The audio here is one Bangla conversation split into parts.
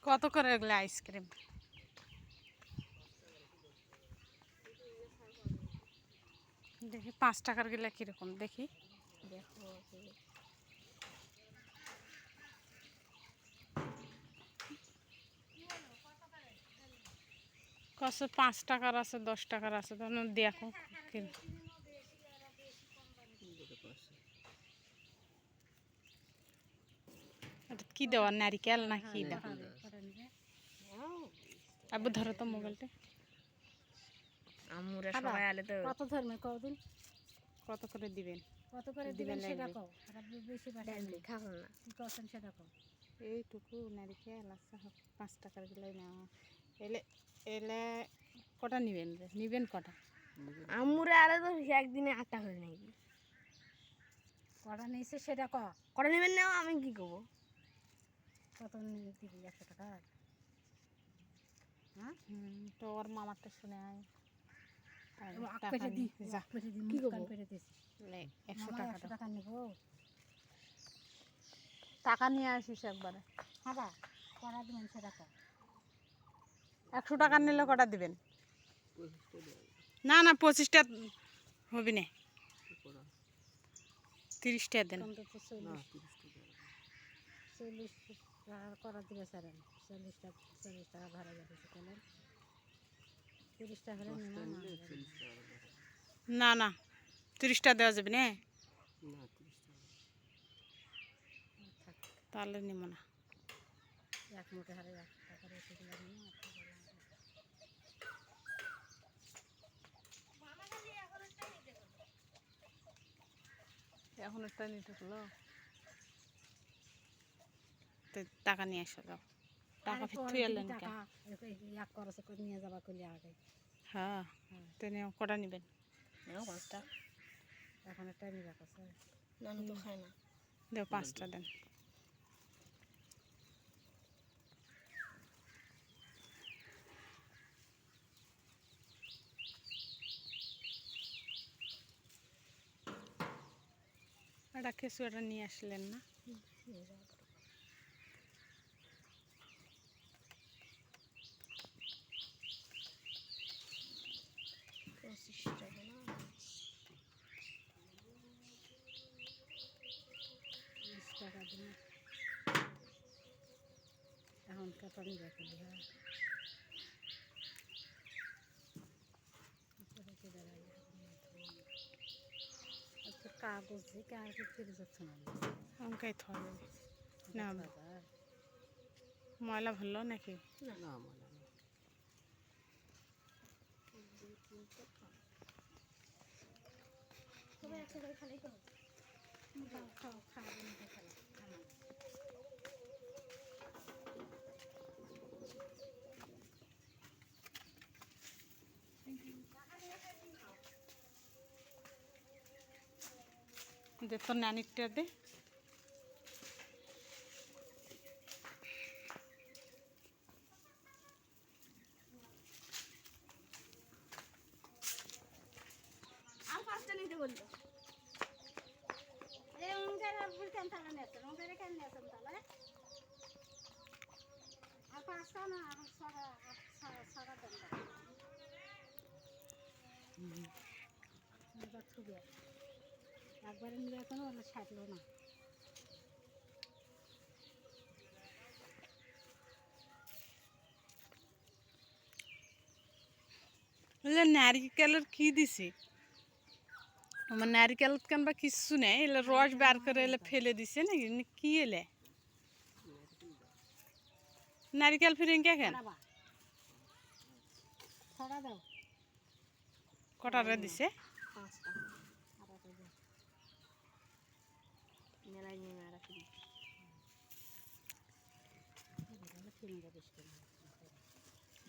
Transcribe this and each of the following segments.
কত করে এগুলো আইসক্রিম? দেখি 5 টাকার গুলা কিরকম দেখি। দেখো কত 5 টাকার আছে 10 টাকার আছে, তখন দেখো এটা কি দেওয়া, নারিকেল না কি দেওয়া? আবু ধরো তো মোবাইলটা। আমুরা সবাই আলে তো কত ধরবে কদিন কত করে দিবেন? কত করে দিবেন সেটা কও। আর বেশি পাঠাবেন দেননি খাবো না। কি করছেন সেটা কও। এইটুকু নারিকেল আছে 5 টাকার গুলাই না। এলে এলে কটা নিবেন রে? নিবেন কটা? আমুরা আলে তো একদিনে 8টা করে নাকি কটা নিয়েছে সেটা কও। করে নেবেন না, আমি কি করবো? কত নিয়ে দিবি 100 টাকা? হ্যাঁ তো ওর মামারটা শুনে আয়। আর আক টাকা পেটে দি নিয়ে যা। আক পেটে দি কি মুখ কান করবো? পেটে দিছি। নে 100 মামা টাকা 100 দাও। টাকা নেব। টাকা নিয়ে আসিস একবারে। হ্যাঁ বা কটা দিবেন সেটা কও। 100 টাকা নিলে কটা দিবেন? না না 25টা হবে না, 30টা দেন। কম তো 40 টাকা করা দিবে স্যার। 40 টাকা ভাড়া যাবে কেন? 30 টাকা হলে নিলাম না না 30টা দেওয়া যাবে না, তাহলে নিব না। এক মুঠে হারে 1 টাকা রেখে দিলাম না। এখন একটা নিতে হলো, টাকা নিয়ে আসা যাও। টাকা ফিরতে এলেন কেন? টাকা এক খরচ করে নিয়ে যাবা কইলে আগে। হ্যাঁ তেনে কটা নেবেন? 5টা। এখন একটা নিবা কছে। নানু তো খায় না। দেও 5টা দেন। এটা কিছু এটা নিয়ে আসলেন না? টাকা না 20 টাকা দিন। এখন কটা নিবা কইলে হ্যাঁ। আচ্ছা কাগজ ফিরে যাচ্ছে না। অঙ্কাই থবে না, ময়লা ভালো নাকি? না তবে একটা করে খালি তো খাওয়া নিতে খেলা দে তোর নানিরটা দে। আর 5টা নিতে বললো। আর 5টা না সারা দেন একবারে নিবে এখনো ওরা ছাড়লো না। নারিকেলের কি দিছি? আমার নারিকেল কেন বা কিছু নেই, এলে রস বার করে এলে ফেলে দিছে নাকি কি? এলে নারিকেল ফিরিঙ্গা কেন? ছড়া দাও কটারে দিছে? 5টা মেলায় নিয়ে না রাখি।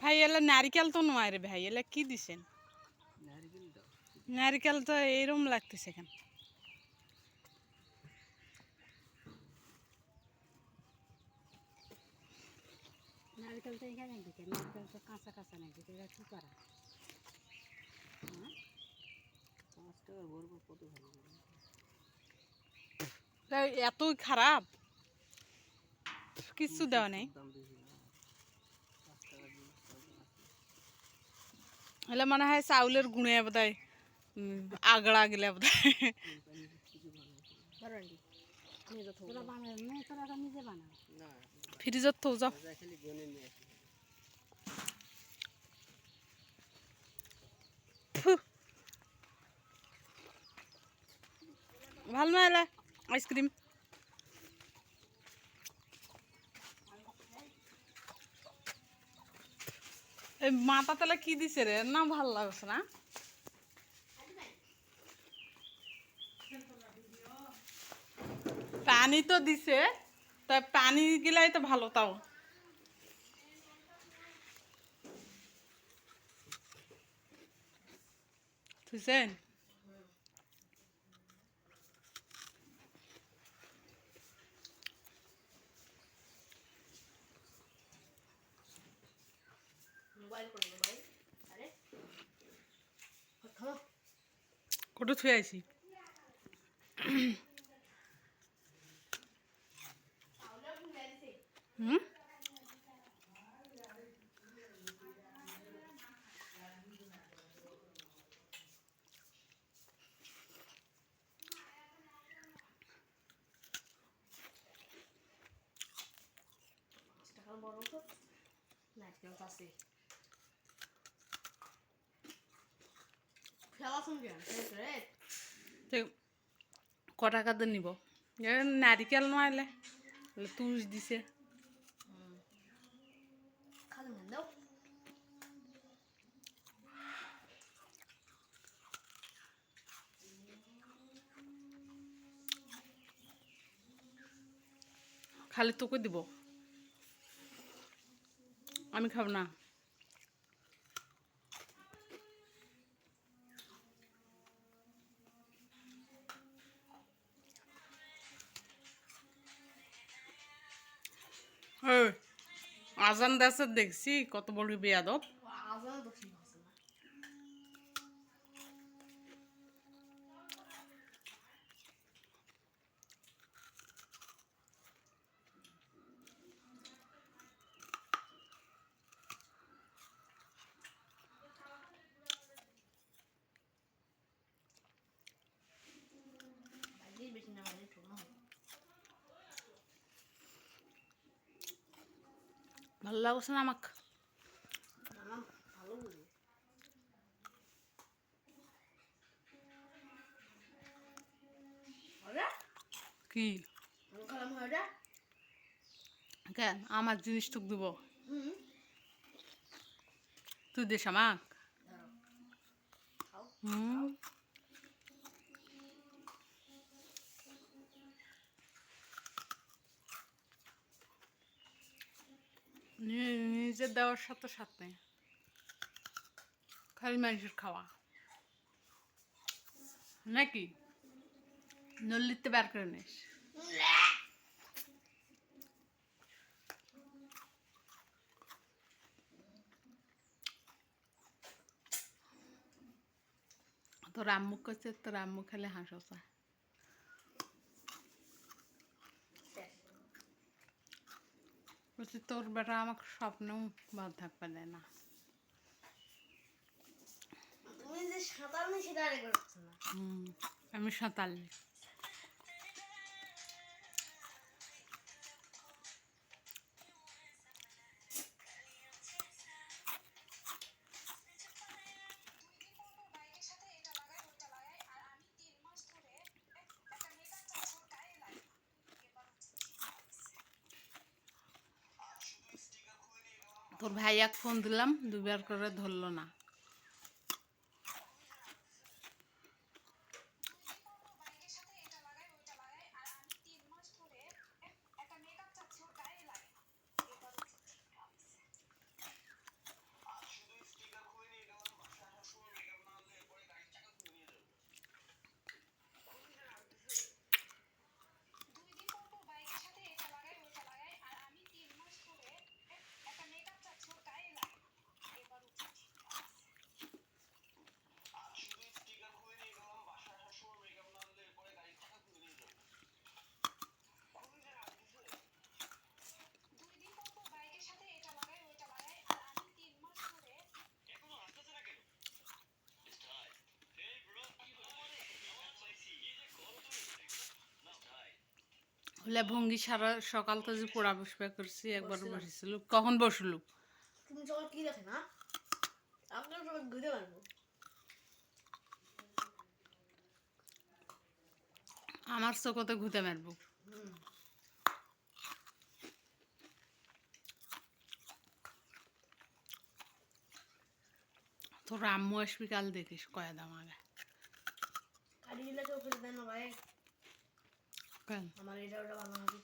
ভাই এলে নারিকেল তো নয় রে ভাই, এলে কি দিছেন? নারিকেল তো এইরকম লাগতেছে কেন? নারকেল তো এখানে দিকে নারকেল তো কাঁচা কাঁচা নাকি এটা কি করা? হ্যাঁ 5 টাকা ভরবো কত ভালো। এতই খারাপ কিছু দেওয়া নেই। হলে মনে হয় চাউলের গুঁড়ে বোধহয় আগড়া গেলে বোধহয় ধরো আন্টি নিয়ে তো তোরা বানাস না, তোরা তো নিজে বানাও। না ফ্রিজত থো যাও খালি গনে নিয়ে আসি ভালো না এলে আইসক্রিম এই মাথা তালে কি দিছে রে না ভাল লাগছে না পানি তো দিছে তা পানি গিলাই তো ভালো তাও বুঝছেন মোবাইল করে মোবাইল আরে থামো কোটো থুয়ে আইছি হুম টাকা বড় তো না কেউ আছে খেলা শুনবি রে তো ক টাকা দিয়ে নিব নারিকেল নয় তুষ দিছে খালি না দাও খালি তোকে দিব আমি খাব না আজান দাসের দেখছি কত বড় বেয়াদব আজান তো ঠিক আছে না বাইরে বেশি না বাইরে ছোট না ভালো লাগছে না আমাকে আমার ভালো বুঝি আরে কি আমি খালাম ওটা কেন আমার জিনিস টুক দিব হুম তুই দেশ আমাক খাও হুম নিজের দেওয়ার সাথে সাথে খালি মানুষের খাওয়া নাকি নল্লিতে বার করে নিস তোর আম্মু করছে তোর আম্মু খালি হাসা বলছি তোর বেটা আমাকে স্বপ্নেও বাদ থাকবে দেয় না তুমি যে সাঁতার নেই সেটা আরে করছ না আমি সাঁতার তোর ভাইয়াকে ফোন দিলাম দুবার করে ধরলো না ভঙ্গি সারা সকাল তো যে পোড়া বসবে করছি একবার বসছিলাম। বসেছিল কখন বসলো তুমি সবাই কি দেখে না আপনার সবাই ঘুরে মারবো আমার চোখতে ঘুতে মারবো হুম তোর আম্মু আসবি কাল দেখিস কয়া দাম আগে কাটি দিলে কেউ ফেলে দেয় না ভাই কেন আমার এটা ওটা ভালো হবে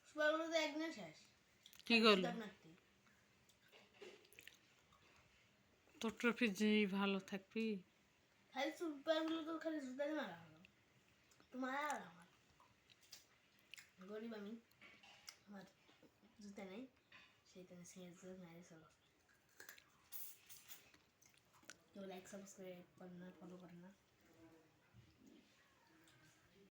সুপারগুলো তো একদিনে শেষ কি করলো দেখ না একটু। তোর ট্রফির জিনিস ভালো থাকবি খালি সুপারগুলো তো খালি জুতাতে মারা হলো তোমার আর আমার গরিব আমি আমার জুতা নেই সেইটা সেই মেরে চলো কেউ লাইক সাবস্ক্রাইব করেন না ফলো করেন না